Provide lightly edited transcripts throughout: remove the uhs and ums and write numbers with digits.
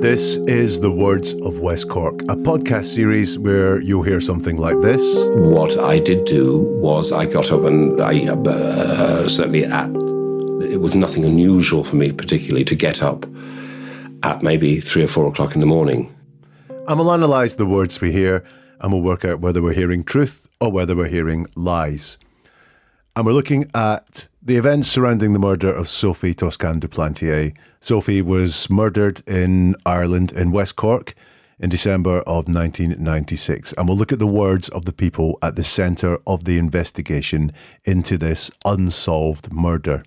This is the Words of West Cork, a podcast series where you'll hear something like this. What I did do was I got up and it was nothing unusual for me particularly to get up at maybe 3 or 4 o'clock in the morning. And we'll analyse the words we hear and we'll work out whether we're hearing truth or whether we're hearing lies. And we're looking at the events surrounding the murder of Sophie Toscan du Plantier. Sophie was murdered in Ireland, in West Cork, in December of 1996. And we'll look at the words of the people at the centre of the investigation into this unsolved murder.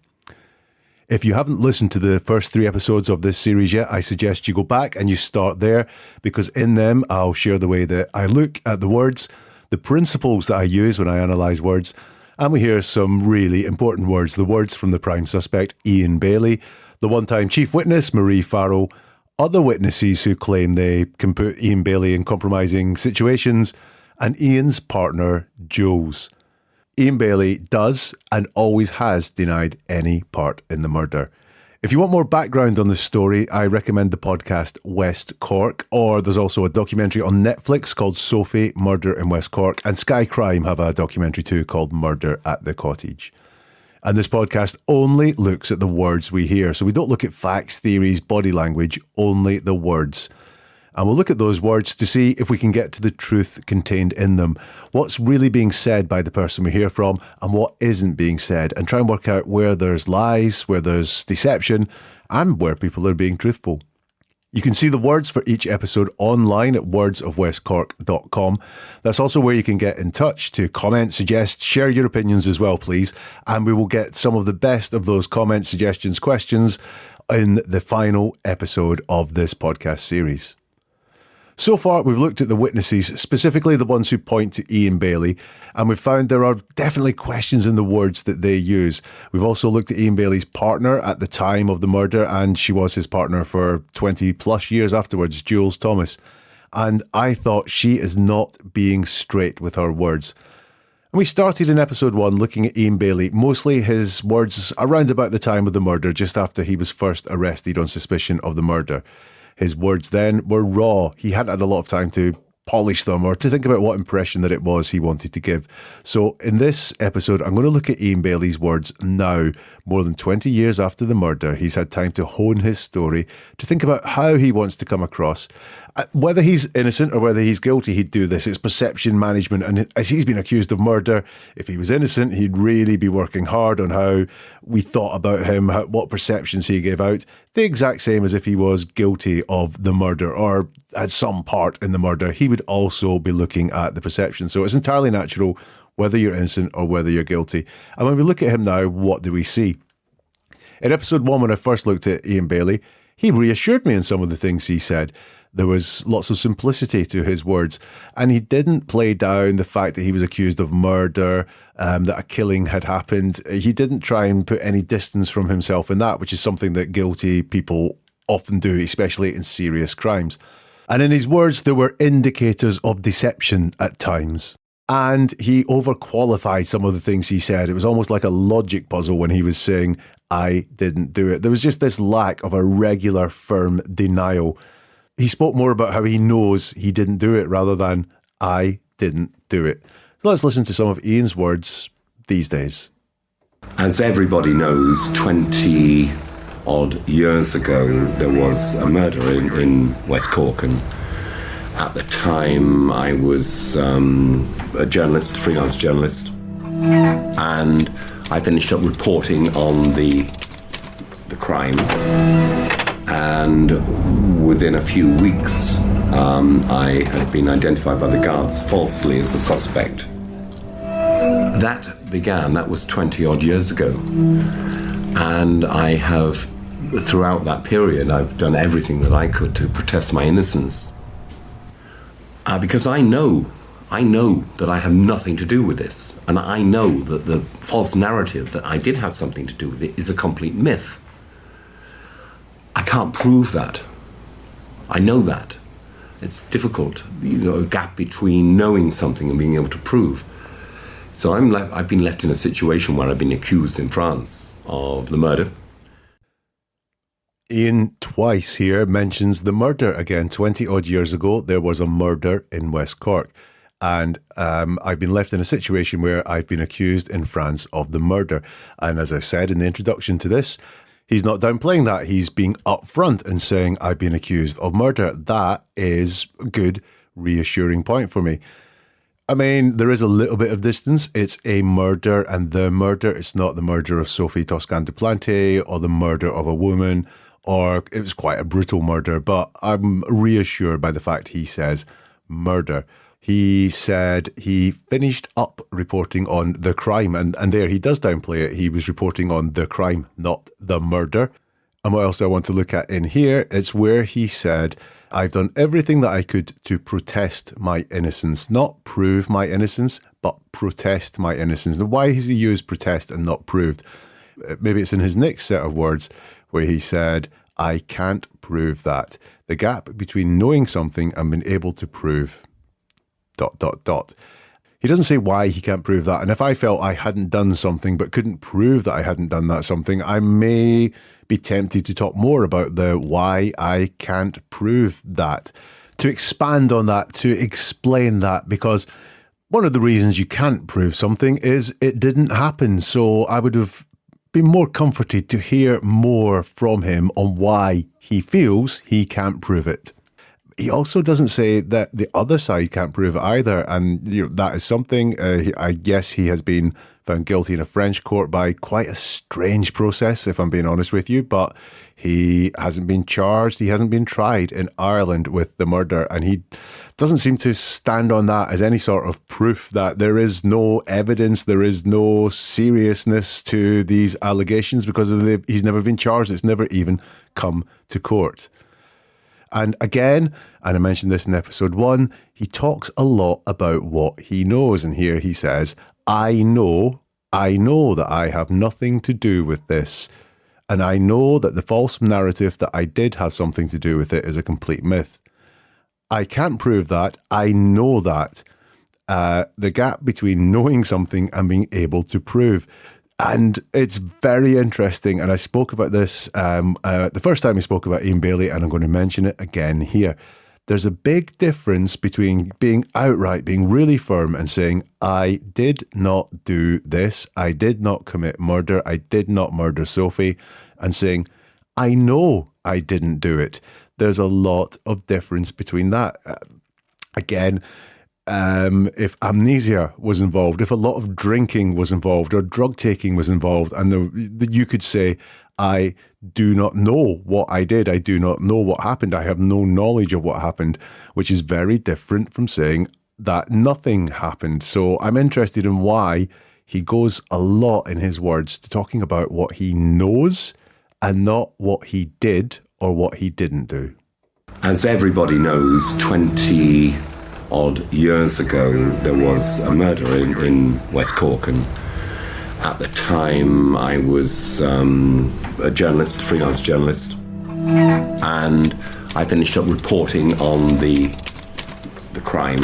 If you haven't listened to the first 3 episodes of this series yet, I suggest you go back and you start there, because in them I'll share the way that I look at the words, the principles that I use when I analyse words, and we hear some really important words, the words from the prime suspect, Ian Bailey, the one-time chief witness, Marie Farrell, other witnesses who claim they can put Ian Bailey in compromising situations, and Ian's partner, Jules. Ian Bailey does and always has denied any part in the murder. If you want more background on the story, I recommend the podcast West Cork, or there's also a documentary on Netflix called Sophie Murder in West Cork, and Sky Crime have a documentary too called Murder at the Cottage. And this podcast only looks at the words we hear, so we don't look at facts, theories, body language, only the words. And we'll look at those words to see if we can get to the truth contained in them. What's really being said by the person we hear from and what isn't being said, and try and work out where there's lies, where there's deception, and where people are being truthful. You can see the words for each episode online at wordsofwestcork.com. That's also where you can get in touch to comment, suggest, share your opinions as well, please. And we will get some of the best of those comments, suggestions, questions in the final episode of this podcast series. So far, we've looked at the witnesses, specifically the ones who point to Ian Bailey, and we've found there are definitely questions in the words that they use. We've also looked at Ian Bailey's partner at the time of the murder, and she was his partner for 20 plus years afterwards, Jules Thomas. And I thought she is not being straight with her words. And we started in episode 1 looking at Ian Bailey, mostly his words around about the time of the murder, just after he was first arrested on suspicion of the murder. His words then were raw. He hadn't had a lot of time to polish them or to think about what impression that it was he wanted to give. So in this episode, I'm going to look at Ian Bailey's words now. More than 20 years after the murder, he's had time to hone his story, to think about how he wants to come across. Whether he's innocent or whether he's guilty, he'd do this. It's perception management. And as he's been accused of murder, if he was innocent, he'd really be working hard on how we thought about him, what perceptions he gave out. The exact same as if he was guilty of the murder or had some part in the murder. He would also be looking at the perception. So it's entirely natural whether you're innocent or whether you're guilty. And when we look at him now, what do we see? In episode 1, when I first looked at Ian Bailey, he reassured me in some of the things he said. There was lots of simplicity to his words, and he didn't play down the fact that he was accused of murder, that a killing had happened. He didn't try and put any distance from himself in that, which is something that guilty people often do, especially in serious crimes. And in his words, there were indicators of deception at times. And he overqualified some of the things he said. It was almost like a logic puzzle when he was saying, I didn't do it. There was just this lack of a regular, firm denial. He spoke more about how he knows he didn't do it rather than, I didn't do it. So let's listen to some of Ian's words these days. As everybody knows, 20 odd years ago, there was a murder in West Cork, and at the time I was a journalist, freelance journalist, and I finished up reporting on the crime, and within a few weeks I had been identified by the guards falsely as a suspect. That was 20 odd years ago, and I have, throughout that period, I've done everything that I could to protest my innocence. Because I know that I have nothing to do with this, and I know that the false narrative that I did have something to do with it is a complete myth. I can't prove that. I know that. It's difficult, a gap between knowing something and being able to prove. So I've been left in a situation where I've been accused in France of the murder. Ian twice here mentions the murder again. 20 odd years ago, there was a murder in West Cork. And I've been left in a situation where I've been accused in France of the murder. And as I said in the introduction to this, he's not downplaying that. He's being upfront and saying, I've been accused of murder. That is a good, reassuring point for me. I mean, there is a little bit of distance. It's a murder, and the murder, it's not the murder of Sophie Toscan du Plantier or the murder of a woman, or it was quite a brutal murder, but I'm reassured by the fact he says murder. He said he finished up reporting on the crime, and there he does downplay it. He was reporting on the crime, not the murder. And what else do I want to look at in here? It's where he said, I've done everything that I could to protest my innocence, not prove my innocence, but protest my innocence. And why has he used protest and not proved? Maybe it's in his next set of words where he said, I can't prove that. The gap between knowing something and being able to prove ... He doesn't say why he can't prove that. And if I felt I hadn't done something but couldn't prove that I hadn't done that something, I may be tempted to talk more about the why I can't prove that, to expand on that, to explain that, because one of the reasons you can't prove something is it didn't happen. So I would have been more comforted to hear more from him on why he feels he can't prove it. He also doesn't say that the other side can't prove it either, and that is something. I guess he has been found guilty in a French court by quite a strange process, if I'm being honest with you, but he hasn't been charged, he hasn't been tried in Ireland with the murder, and he doesn't seem to stand on that as any sort of proof that there is no evidence, there is no seriousness to these allegations because he's never been charged, it's never even come to court. And again, and I mentioned this in episode 1, he talks a lot about what he knows. And here he says, I know that I have nothing to do with this. And I know that the false narrative that I did have something to do with it is a complete myth. I can't prove that. I know that. The gap between knowing something and being able to prove. And it's very interesting. And I spoke about this the first time we spoke about Ian Bailey, and I'm going to mention it again here. There's a big difference between being outright, being really firm and saying, I did not do this. I did not commit murder. I did not murder Sophie. And saying, I know I didn't do it. There's a lot of difference between that. Again, if amnesia was involved, if a lot of drinking was involved or drug taking was involved, and you could say, I do not know what I did, I do not know what happened, I have no knowledge of what happened, which is very different from saying that nothing happened. So I'm interested in why he goes a lot in his words to talking about what he knows and not what he did or what he didn't do. As everybody knows, 20 odd years ago, there was a murder in West Cork, and at the time I was a journalist, freelance journalist, and I finished up reporting on the crime,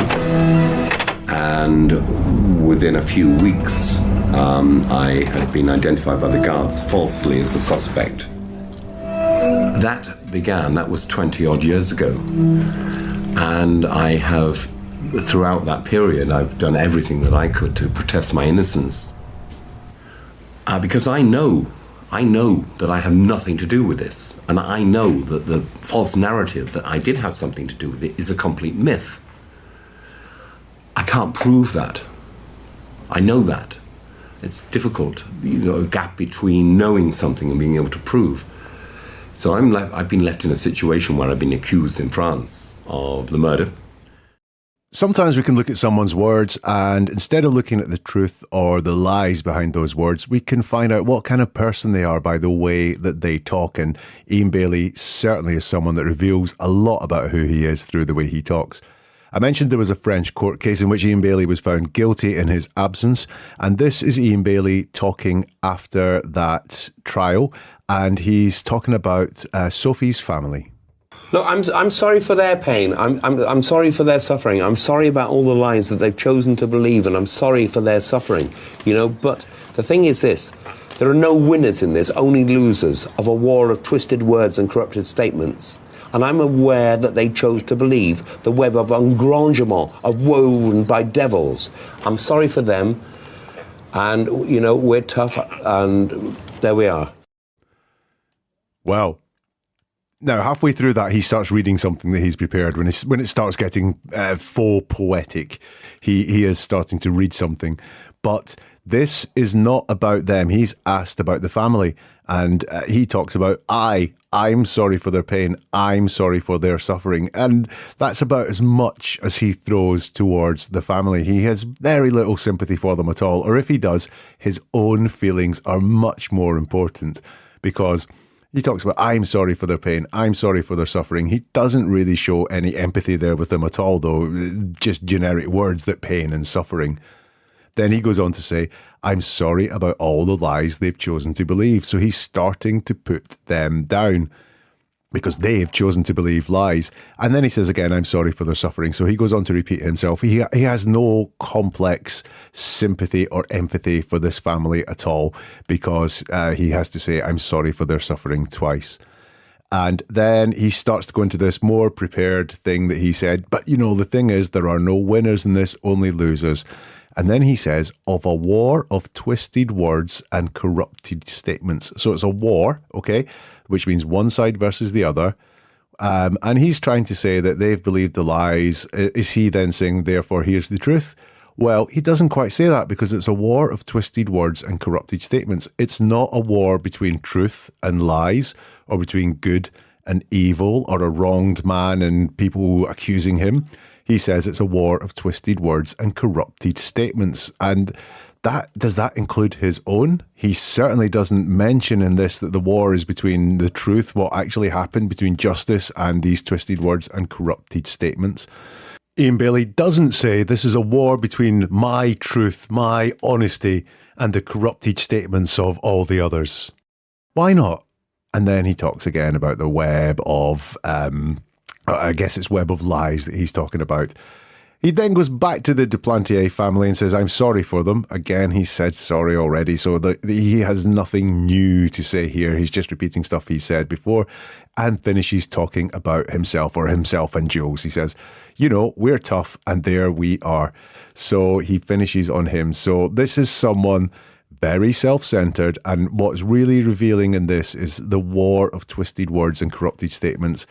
and within a few weeks I had been identified by the guards falsely as a suspect. That was 20 odd years ago. And I have, throughout that period, I've done everything that I could to protest my innocence. Because I know that I have nothing to do with this. And I know that the false narrative that I did have something to do with it is a complete myth. I can't prove that. I know that. It's difficult, a gap between knowing something and being able to prove. So I've been left in a situation where I've been accused in France of the murder. Sometimes we can look at someone's words, and instead of looking at the truth or the lies behind those words, we can find out what kind of person they are by the way that they talk. And Ian Bailey certainly is someone that reveals a lot about who he is through the way he talks. I mentioned there was a French court case in which Ian Bailey was found guilty in his absence, and this is Ian Bailey talking after that trial, and he's talking about Sophie's family. Look, I'm sorry for their pain. I'm sorry for their suffering. I'm sorry about all the lies that they've chosen to believe, and I'm sorry for their suffering. But the thing is this: There are no winners in this, only losers of a war of twisted words and corrupted statements. And I'm aware that they chose to believe the web of engrangement of woven by devils. I'm sorry for them, and, we're tough, and there we are. Wow. Now, halfway through that, he starts reading something that he's prepared. When it starts getting faux poetic, he is starting to read something. But this is not about them. He's asked about the family, and he talks about, I'm sorry for their pain. I'm sorry for their suffering. And that's about as much as he throws towards the family. He has very little sympathy for them at all. Or if he does, his own feelings are much more important, because he talks about, I'm sorry for their pain. I'm sorry for their suffering. He doesn't really show any empathy there with them at all, though. Just generic words that pain and suffering. Then he goes on to say, I'm sorry about all the lies they've chosen to believe. So he's starting to put them down because they've chosen to believe lies. And then he says again, I'm sorry for their suffering. So he goes on to repeat himself. He has no complex sympathy or empathy for this family at all, because he has to say, I'm sorry for their suffering twice. And then he starts to go into this more prepared thing that he said, but the thing is, there are no winners in this, only losers. And then he says, of a war of twisted words and corrupted statements. So it's a war, okay, which means one side versus the other. And he's trying to say that they've believed the lies. Is he then saying, therefore, here's the truth? Well, he doesn't quite say that, because it's a war of twisted words and corrupted statements. It's not a war between truth and lies, or between good and evil, or a wronged man and people accusing him. He says it's a war of twisted words and corrupted statements. And does that include his own? He certainly doesn't mention in this that the war is between the truth, what actually happened, between justice and these twisted words and corrupted statements. Ian Bailey doesn't say this is a war between my truth, my honesty, and the corrupted statements of all the others. Why not? And then he talks again about the web of, I guess it's web of lies that he's talking about. He then goes back to the du Plantier family and says, I'm sorry for them. Again, he said sorry already, so he has nothing new to say here. He's just repeating stuff he said before, and finishes talking about himself, or himself and Jules. He says, we're tough, and there we are. So he finishes on him. So this is someone very self-centered, and what's really revealing in this is the war of twisted words and corrupted statements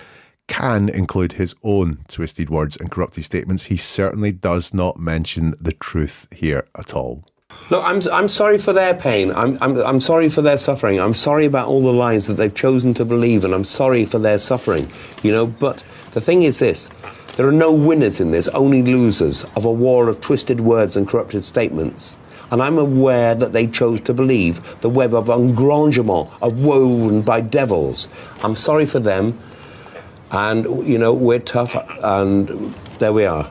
can include his own twisted words and corrupted statements. He certainly does not mention the truth here at all. Look, I'm sorry for their pain. I'm sorry for their suffering. I'm sorry about all the lies that they've chosen to believe, and I'm sorry for their suffering. But the thing is this: there are no winners in this, only losers of a war of twisted words and corrupted statements. And I'm aware that they chose to believe the web of engrangement of woven by devils. I'm sorry for them. And, we're tough, and there we are.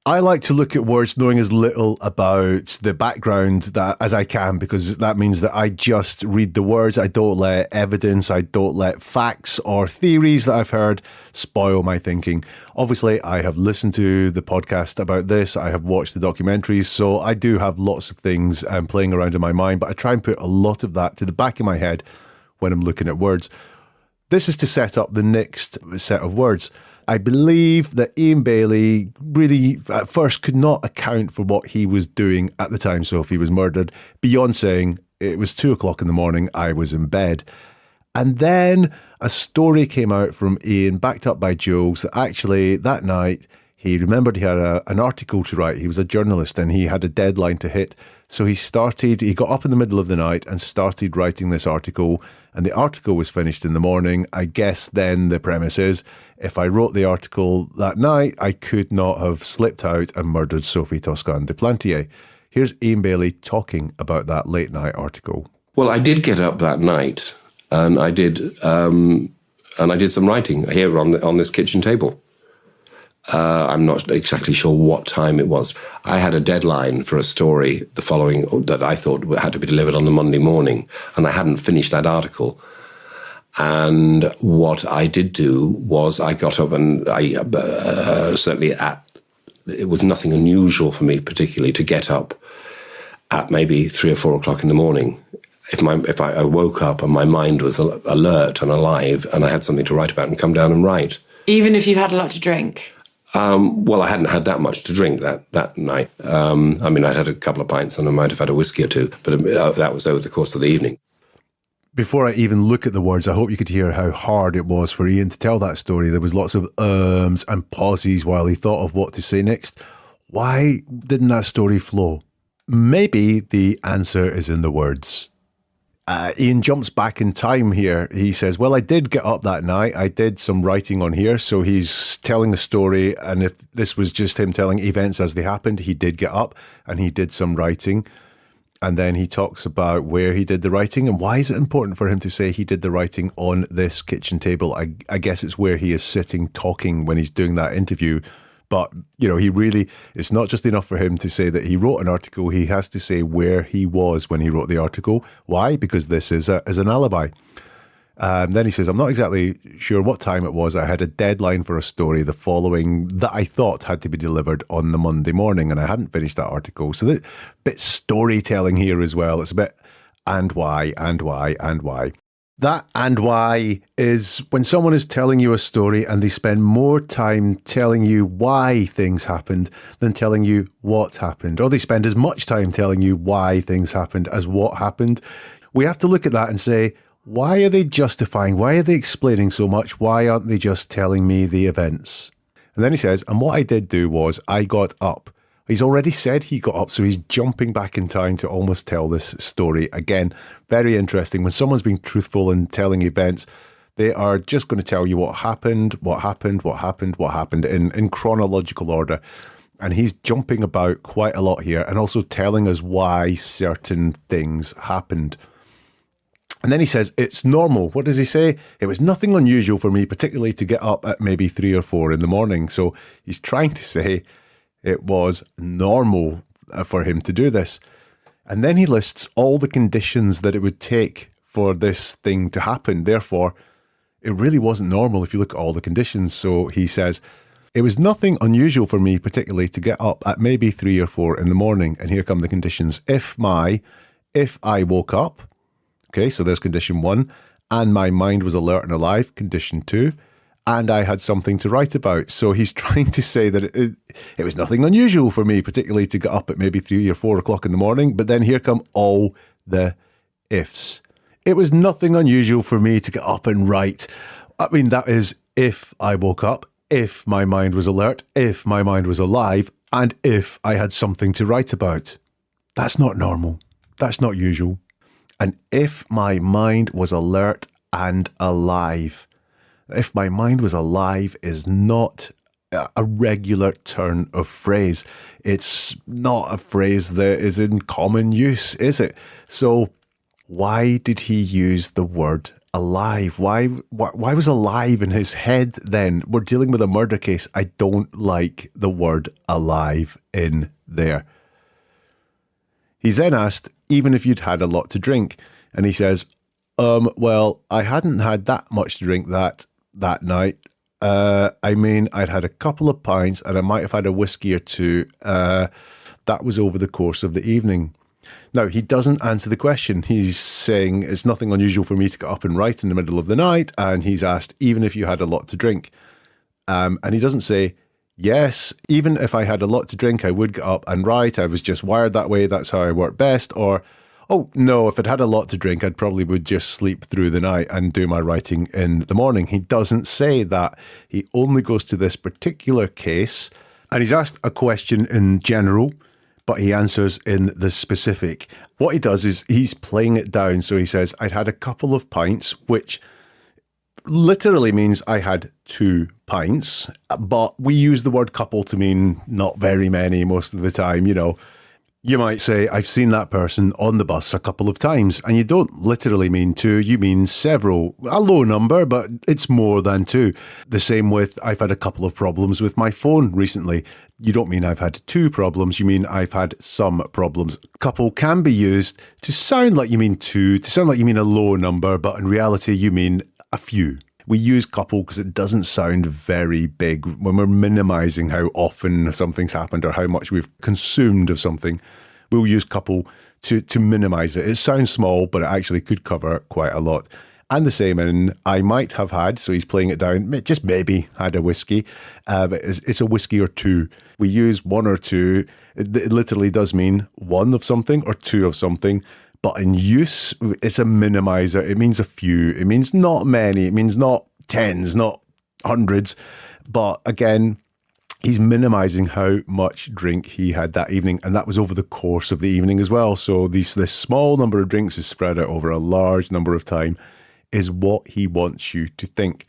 I like to look at words knowing as little about the background as I can, because that means that I just read the words. I don't let evidence, I don't let facts or theories that I've heard spoil my thinking. Obviously, I have listened to the podcast about this. I have watched the documentaries, so I do have lots of things playing around in my mind, but I try and put a lot of that to the back of my head when I'm looking at words. This is to set up the next set of words. I believe that Ian Bailey really at first could not account for what he was doing at the time Sophie was murdered, beyond saying it was 2:00 in the morning, I was in bed. And then a story came out from Ian, backed up by Jules, that actually that night he remembered he had an article to write. He was a journalist and he had a deadline to hit. So he got up in the middle of the night and started writing this article, and the article was finished in the morning. I guess then the premise is, if I wrote the article that night, I could not have slipped out and murdered Sophie Toscan du Plantier. Here's Ian Bailey talking about that late night article. Well, I did get up that night, and I did some writing here on this kitchen table. I'm not exactly sure what time it was. I had a deadline for a story that I thought had to be delivered on the Monday morning, and I hadn't finished that article. And what I did do was I got up, and it was nothing unusual for me particularly to get up at maybe 3 or 4 o'clock in the morning I woke up and my mind was alert and alive and I had something to write about and come down and write. Even if you had a lot to drink? Well, I hadn't had that much to drink that night. I'd had a couple of pints and I might have had a whiskey or two, but that was over the course of the evening. Before I even look at the words, I hope you could hear how hard it was for Ian to tell that story. There was lots of ums and pauses while he thought of what to say next. Why didn't that story flow? Maybe the answer is in the words. Ian jumps back in time here. He says, well, I did get up that night. I did some writing on here. So he's telling a story. And if this was just him telling events as they happened, he did get up and he did some writing. And then he talks about where he did the writing and why is it important for him to say he did the writing on this kitchen table. I guess it's where he is sitting talking when he's doing that interview. But, it's not just enough for him to say that he wrote an article. He has to say where he was when he wrote the article. Why? Because this is an alibi. Then he says, I'm not exactly sure what time it was. I had a deadline for a story that I thought had to be delivered on the Monday morning, and I hadn't finished that article. So that bit storytelling here as well. It's a bit and why, and why, and why. That and why is when someone is telling you a story and they spend more time telling you why things happened than telling you what happened, or they spend as much time telling you why things happened as what happened. We have to look at that and say, why are they justifying? Why are they explaining so much? Why aren't they just telling me the events? And then he says, and what I did do was I got up. He's already said he got up, so he's jumping back in time to almost tell this story again. Very interesting. When someone's being truthful and telling events, they are just going to tell you what happened in chronological order. And he's jumping about quite a lot here and also telling us why certain things happened. And then he says, it's normal. What does he say? It was nothing unusual for me, particularly to get up at maybe 3 or 4 in the morning. So he's trying to say it was normal for him to do this. And then he lists all the conditions that it would take for this thing to happen. Therefore, it really wasn't normal if you look at all the conditions. So he says, it was nothing unusual for me, particularly to get up at maybe 3 or 4 in the morning. And here come the conditions. If I woke up, okay, so there's condition 1, and my mind was alert and alive, condition 2, and I had something to write about. So he's trying to say that it was nothing unusual for me, particularly to get up at maybe 3 or 4 o'clock in the morning. But then here come all the ifs. It was nothing unusual for me to get up and write. I mean, that is if I woke up, if my mind was alert, if my mind was alive, and if I had something to write about. That's not normal. That's not usual. And if my mind was alert and alive. If my mind was alive is not a regular turn of phrase. It's not a phrase that is in common use, is it? So why did he use the word alive? Why was alive in his head then? We're dealing with a murder case. I don't like the word alive in there. He's then asked, even if you'd had a lot to drink. And he says, well, I hadn't had that much to drink that night. I'd had a couple of pints and I might have had a whiskey or two. That was over the course of the evening. Now, he doesn't answer the question. He's saying it's nothing unusual for me to get up and write in the middle of the night. And he's asked, even if you had a lot to drink. And he doesn't say, yes, even if I had a lot to drink, I would get up and write. I was just wired that way. That's how I work best. Or, oh, no, if I'd had a lot to drink, I'd probably would just sleep through the night and do my writing in the morning. He doesn't say that. He only goes to this particular case. And he's asked a question in general, but he answers in the specific. What he does is he's playing it down. So he says, I'd had a couple of pints, which literally means I had 2 pints, but we use the word couple to mean not very many most of the time. You might say, I've seen that person on the bus a couple of times, and you don't literally mean 2, you mean several. A low number, but it's more than 2. The same with, I've had a couple of problems with my phone recently. You don't mean I've had 2 problems, you mean I've had some problems. Couple can be used to sound like you mean 2, to sound like you mean a low number, but in reality you mean a few. We use couple because it doesn't sound very big when we're minimizing how often something's happened or how much we've consumed of something. We'll use couple to minimise it. It sounds small, but it actually could cover quite a lot. And the same in I might have had, so he's playing it down, just maybe had a whiskey. But it's a whiskey or two. We use one or two. It literally does mean one of something or two of something. But in use, it's a minimizer. It means a few. It means not many. It means not tens, not hundreds. But again, he's minimizing how much drink he had that evening. And that was over the course of the evening as well. So this small number of drinks is spread out over a large number of time is what he wants you to think.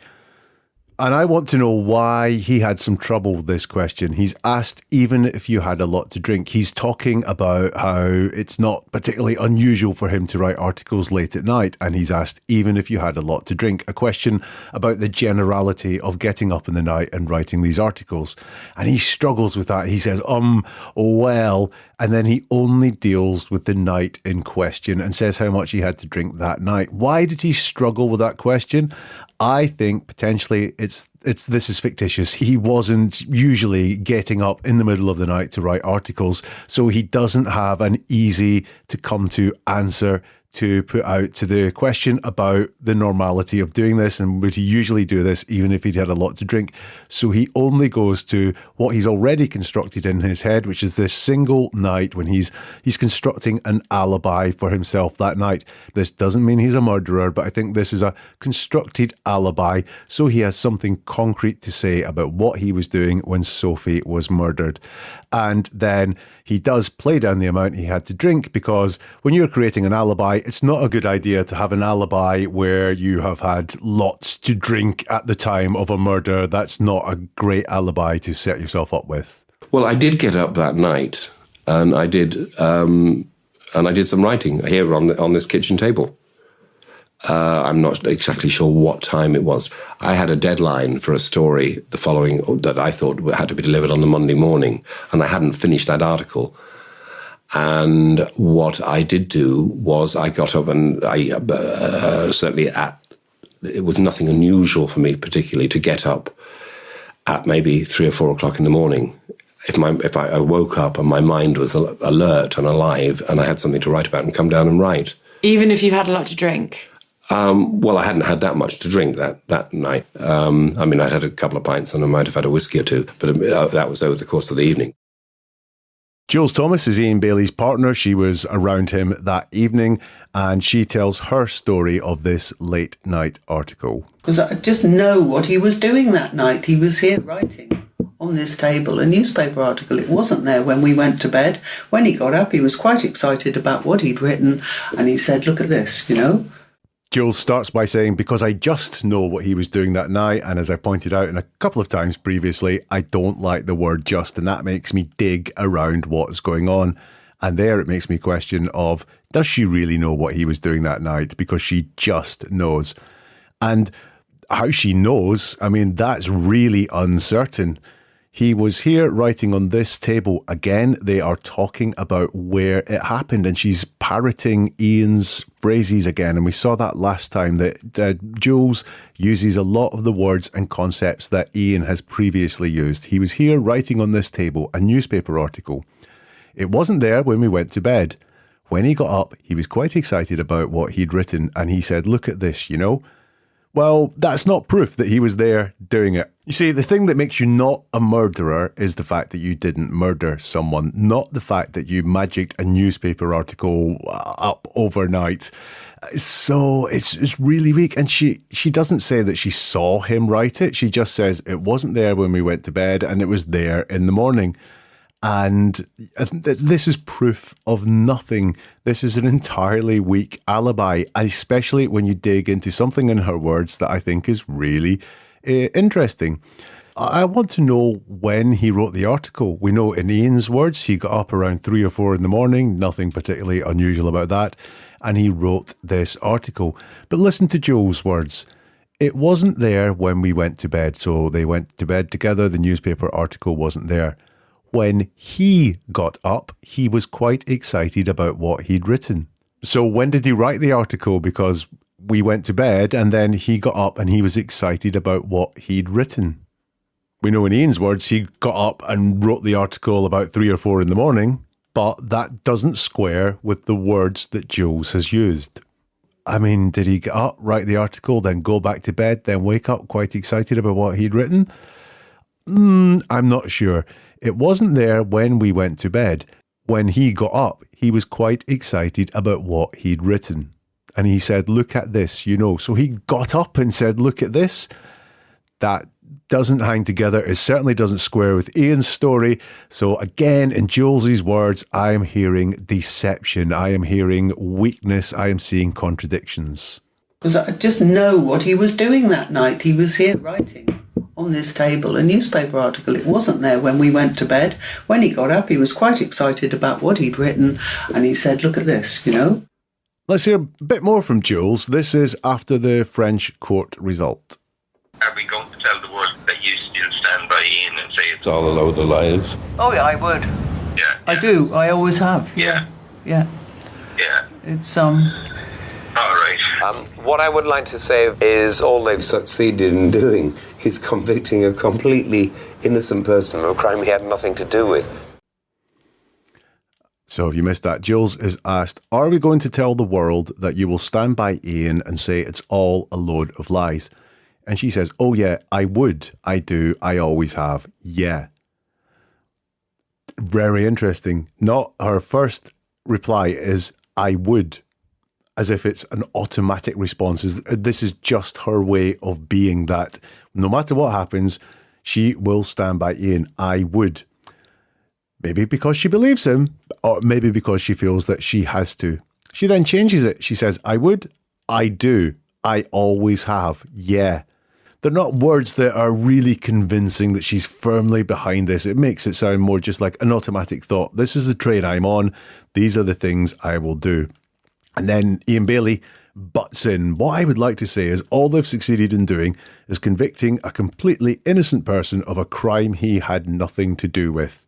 And I want to know why he had some trouble with this question. He's asked, even if you had a lot to drink. He's talking about how it's not particularly unusual for him to write articles late at night. And he's asked, even if you had a lot to drink, a question about the generality of getting up in the night and writing these articles. And he struggles with that. He says, well, and then he only deals with the night in question and says how much he had to drink that night. Why did he struggle with that question? I think potentially this is fictitious. He wasn't usually getting up in the middle of the night to write articles, so he doesn't have an easy to come to answer to put out to the question about the normality of doing this, and would he usually do this even if he'd had a lot to drink. So he only goes to what he's already constructed in his head, which is this single night when he's constructing an alibi for himself that night. This doesn't mean he's a murderer, but I think this is a constructed alibi, so he has something concrete to say about what he was doing when Sophie was murdered. And then he does play down the amount he had to drink, because when you're creating an alibi, it's not a good idea to have an alibi where you have had lots to drink at the time of a murder. That's not a great alibi to set yourself up with. Well, I did get up that night, and I did some writing here on this kitchen table. I'm not exactly sure what time it was. I had a deadline for a story that I thought had to be delivered on the Monday morning, and I hadn't finished that article. And what I did do was I got up, and it was nothing unusual for me particularly to get up at maybe 3 or 4 o'clock in the morning. If I woke up and my mind was alert and alive and I had something to write about, and come down and write. Even if you had a lot to drink? Well, I hadn't had that much to drink that night. I'd had a couple of pints and I might have had a whiskey or two, but that was over the course of the evening. Jules Thomas is Ian Bailey's partner. She was around him that evening, and she tells her story of this late night article. Because I just know what he was doing that night. He was here writing on this table a newspaper article. It wasn't there when we went to bed. When he got up, he was quite excited about what he'd written, and he said, look at this, Jules starts by saying, because I just know what he was doing that night, and as I pointed out in a couple of times previously, I don't like the word just, and that makes me dig around what's going on. And there it makes me question of, does she really know what he was doing that night? Because she just knows. And how she knows, that's really uncertain. He was here writing on this table. Again, they are talking about where it happened, and she's parroting Ian's phrases again. And we saw that last time, that Jules uses a lot of the words and concepts that Ian has previously used. He was here writing on this table a newspaper article. It wasn't there when we went to bed. When he got up, he was quite excited about what he'd written, and he said, look at this, Well, that's not proof that he was there doing it. You see, the thing that makes you not a murderer is the fact that you didn't murder someone, not the fact that you magicked a newspaper article up overnight. So it's really weak. And she doesn't say that she saw him write it. She just says it wasn't there when we went to bed and it was there in the morning. And this is proof of nothing. This is an entirely weak alibi, especially when you dig into something in her words that I think is really interesting. I want to know when he wrote the article. We know in Ian's words, he got up around 3 or 4 in the morning, nothing particularly unusual about that, and he wrote this article. But listen to Joel's words. It wasn't there when we went to bed, so they went to bed together. The newspaper article wasn't there. When he got up, he was quite excited about what he'd written. So when did he write the article? Because we went to bed and then he got up and he was excited about what he'd written. We know in Ian's words, he got up and wrote the article about 3 or 4 in the morning. But that doesn't square with the words that Jules has used. I mean, did he get up, write the article, then go back to bed, then wake up quite excited about what he'd written? I'm not sure. It wasn't there when we went to bed. When he got up, he was quite excited about what he'd written. And he said, look at this, So he got up and said, look at this. That doesn't hang together. It certainly doesn't square with Ian's story. So again, in Jules's words, I am hearing deception. I am hearing weakness. I am seeing contradictions. Because I just know what he was doing that night. He was here writing on this table a newspaper article. It wasn't there when we went to bed. When he got up, he was quite excited about what he'd written. And he said, look at this, Let's hear a bit more from Jules. This is after the French court result. Are we going to tell the world that you still stand by Ian and say it's all a load of lies? Oh, yeah, I would. Yeah. I do. I always have. Yeah. Yeah. Yeah. It's, All right. What I would like to say is all they've succeeded in doing is convicting a completely innocent person of a crime he had nothing to do with. So if you missed that, Jules is asked, are we going to tell the world that you will stand by Ian and say it's all a load of lies? And she says, oh yeah, I would, I do, I always have, yeah. Very interesting. Not her first reply is, I would, as if it's an automatic response. This is just her way of being that. No matter what happens, she will stand by Ian. I would. Maybe because she believes him, or maybe because she feels that she has to. She then changes it. She says, I would, I do, I always have, yeah. They're not words that are really convincing that she's firmly behind this. It makes it sound more just like an automatic thought. This is the train I'm on. These are the things I will do. And then Ian Bailey butts in. What I would like to say is all they've succeeded in doing is convicting a completely innocent person of a crime he had nothing to do with.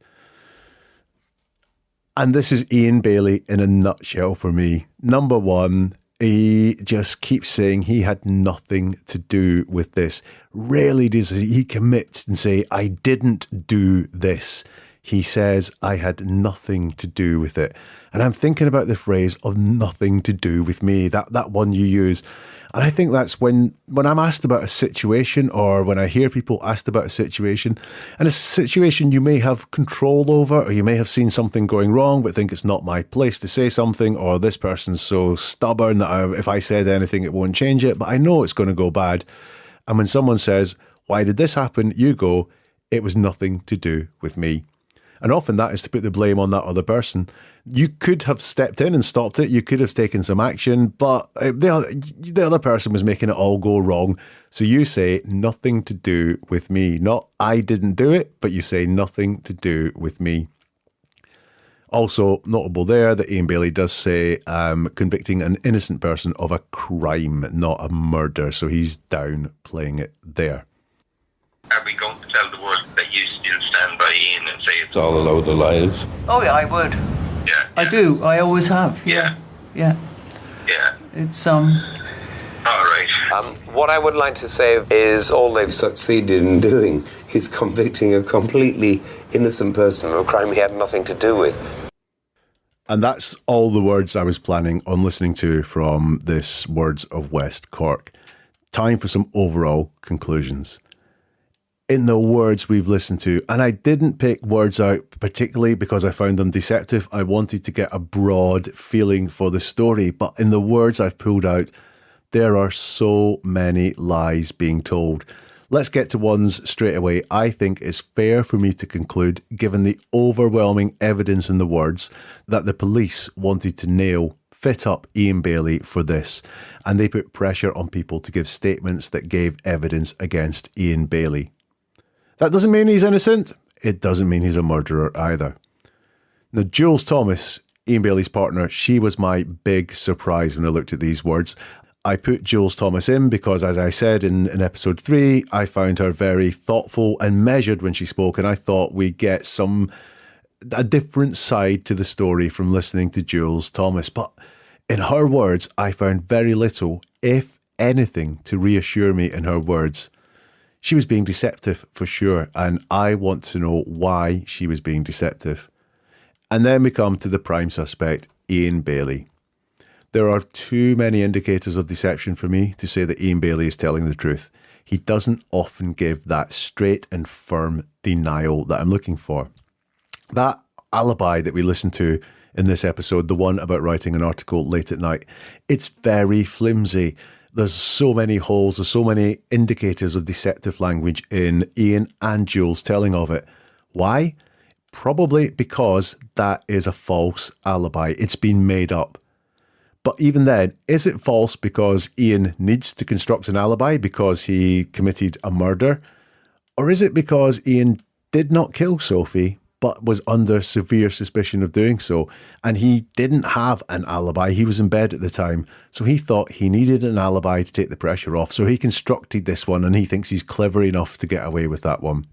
And this is Ian Bailey in a nutshell for me. Number one, he just keeps saying he had nothing to do with this. Rarely does he commit and say, I didn't do this. He says, I had nothing to do with it. And I'm thinking about the phrase of nothing to do with me, that one you use. And I think that's when I'm asked about a situation, or when I hear people asked about a situation, and it's a situation you may have control over, or you may have seen something going wrong but think it's not my place to say something, or this person's so stubborn that if I said anything it won't change it, but I know it's going to go bad. And when someone says, why did this happen? You go, it was nothing to do with me. And often that is to put the blame on that other person. You could have stepped in and stopped it. You could have taken some action, but the other person was making it all go wrong. So you say nothing to do with me. Not I didn't do it, but you say nothing to do with me. Also notable there that Ian Bailey does say convicting an innocent person of a crime, not a murder. So he's downplaying it there. Are we going to tell the world that you still stand by Ian and say it's all a load of lies? Oh, yeah, I would. Yeah. I do. I always have. Yeah. Yeah. Yeah. It's, All right. What I would like to say is all they've succeeded in doing is convicting a completely innocent person of a crime he had nothing to do with. And that's all the words I was planning on listening to from this Words of West Cork. Time for some overall conclusions. In the words we've listened to, and I didn't pick words out particularly because I found them deceptive. I wanted to get a broad feeling for the story, but in the words I've pulled out, there are so many lies being told. Let's get to ones straight away. I think it's fair for me to conclude, given the overwhelming evidence in the words, that the police wanted to fit up Ian Bailey for this, and they put pressure on people to give statements that gave evidence against Ian Bailey. That doesn't mean he's innocent. It doesn't mean he's a murderer either. Now, Jules Thomas, Ian Bailey's partner, she was my big surprise when I looked at these words. I put Jules Thomas in because, as I said in episode 3, I found her very thoughtful and measured when she spoke, and I thought we'd get a different side to the story from listening to Jules Thomas. But in her words, I found very little, if anything, to reassure me in her words. She was being deceptive for sure, and I want to know why she was being deceptive. And then we come to the prime suspect, Ian Bailey. There are too many indicators of deception for me to say that Ian Bailey is telling the truth. He doesn't often give that straight and firm denial that I'm looking for. That alibi that we listened to in this episode, the one about writing an article late at night, it's very flimsy. There's so many holes, there's so many indicators of deceptive language in Ian and Jules' telling of it. Why? Probably because that is a false alibi. It's been made up. But even then, is it false because Ian needs to construct an alibi because he committed a murder? Or is it because Ian did not kill Sophie, but was under severe suspicion of doing so? And he didn't have an alibi. He was in bed at the time. So he thought he needed an alibi to take the pressure off. So he constructed this one and he thinks he's clever enough to get away with that one.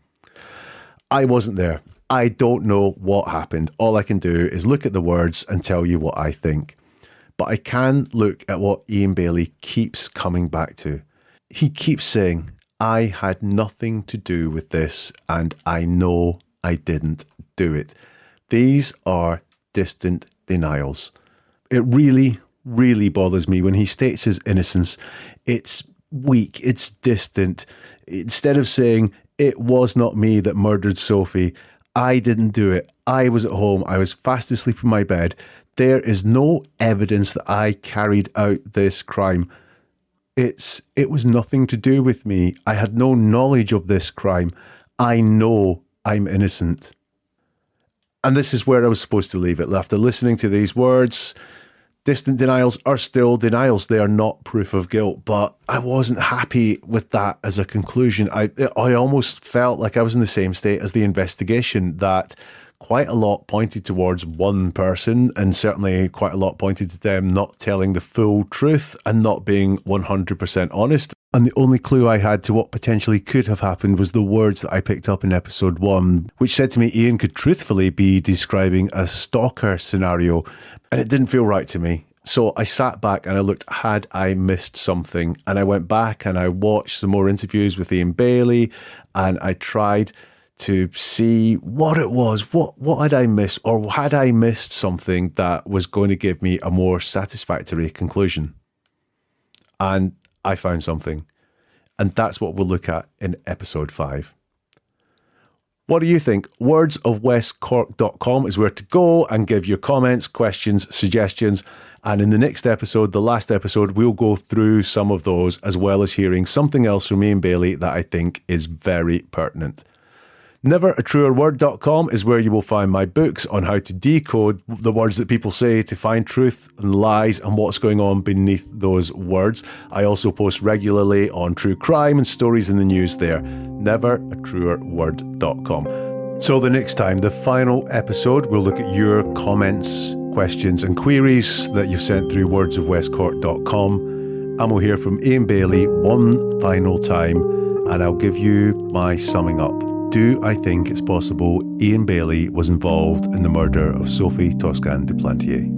I wasn't there. I don't know what happened. All I can do is look at the words and tell you what I think. But I can look at what Ian Bailey keeps coming back to. He keeps saying, I had nothing to do with this and I know I didn't do it. These are distant denials. It really, really bothers me when he states his innocence. It's weak, it's distant. Instead of saying, it was not me that murdered Sophie, I didn't do it, I was at home, I was fast asleep in my bed, there is no evidence that I carried out this crime. It was nothing to do with me. I had no knowledge of this crime. I know I'm innocent. And this is where I was supposed to leave it. After listening to these words, distant denials are still denials. They are not proof of guilt. But I wasn't happy with that as a conclusion. I almost felt like I was in the same state as the investigation, that quite a lot pointed towards one person, and certainly quite a lot pointed to them not telling the full truth and not being 100% honest. And the only clue I had to what potentially could have happened was the words that I picked up in episode 1, which said to me Ian could truthfully be describing a stalker scenario, and it didn't feel right to me. So I sat back and I looked, had I missed something? And I went back and I watched some more interviews with Ian Bailey, and I tried to see what it was, what had I missed, or had I missed something that was going to give me a more satisfactory conclusion? And I found something. And that's what we'll look at in episode 5. What do you think? Wordsofwestcork.com is where to go and give your comments, questions, suggestions. And in the next episode, the last episode, we'll go through some of those, as well as hearing something else from Ian Bailey that I think is very pertinent. Neveratruerword.com is where you will find my books on how to decode the words that people say to find truth and lies and what's going on beneath those words. I also post regularly on true crime and stories in the news there. Neveratruerword.com. So the next time, the final episode, we'll look at your comments, questions and queries that you've sent through wordsofwestcork.com, and we'll hear from Ian Bailey one final time, and I'll give you my summing up. Do I think it's possible Ian Bailey was involved in the murder of Sophie Toscan du Plantier?